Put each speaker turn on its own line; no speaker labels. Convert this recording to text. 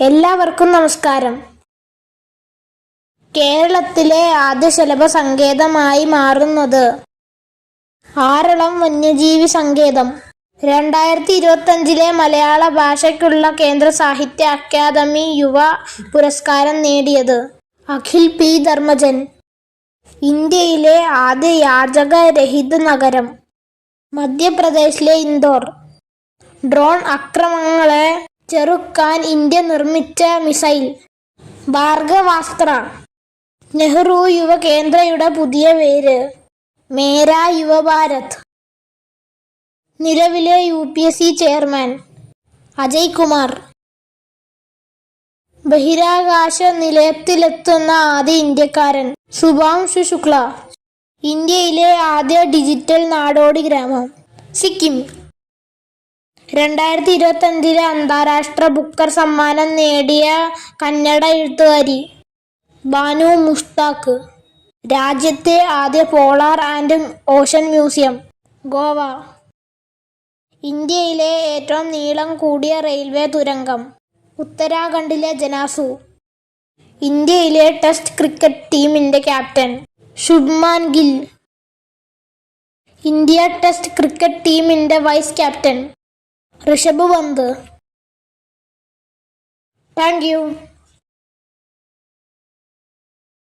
എല്ലാവർക്കും നമസ്കാരം. കേരളത്തിലെ ആദ്യ ശലഭ സങ്കേതമായി മാറുന്നത് ആറളം വന്യജീവി സങ്കേതം. 2025 മലയാള ഭാഷയ്ക്കുള്ള കേന്ദ്ര സാഹിത്യ അക്കാദമി യുവ പുരസ്കാരം നേടിയത് അഖിൽ പി ധർമ്മജൻ. ഇന്ത്യയിലെ ആദ്യ യാചകരഹിത നഗരം മധ്യപ്രദേശിലെ ഇൻഡോർ. ഡ്രോൺ ആക്രമണങ്ങളെ ചെറുക്കാൻ ഇന്ത്യ നിർമ്മിച്ച മിസൈൽ ഭാർഗവാസ്ത്ര. നെഹ്റു യുവകേന്ദ്രയുടെ പുതിയ പേര് മേരാ യുവഭാരത്. നിലവിലെ UPSC ചെയർമാൻ അജയ് കുമാർ. ബഹിരാകാശ നിലയത്തിലെത്തുന്ന ആദ്യ ഇന്ത്യക്കാരൻ ശുഭാംശു ശുക്ല. ഇന്ത്യയിലെ ആദ്യ ഡിജിറ്റൽ നാടോടി ഗ്രാമം സിക്കിം. 2025 അന്താരാഷ്ട്ര ബുക്കർ സമ്മാനം നേടിയ കന്നഡ എഴുത്തുകാരി ബാനു മുഷ്താഖ്. രാജ്യത്തെ ആദ്യ polar and Ocean museum Goa. ഇന്ത്യയിലെ ഏറ്റവും നീളം കൂടിയ റെയിൽവേ തുരങ്കം ഉത്തരാഖണ്ഡിലെ ജനാസു. ഇന്ത്യയിലെ ടെസ്റ്റ് ക്രിക്കറ്റ് ടീമിന്റെ captain Shubman Gill. India test cricket ടീമിന്റെ vice captain Rishabh Pant. Thank you.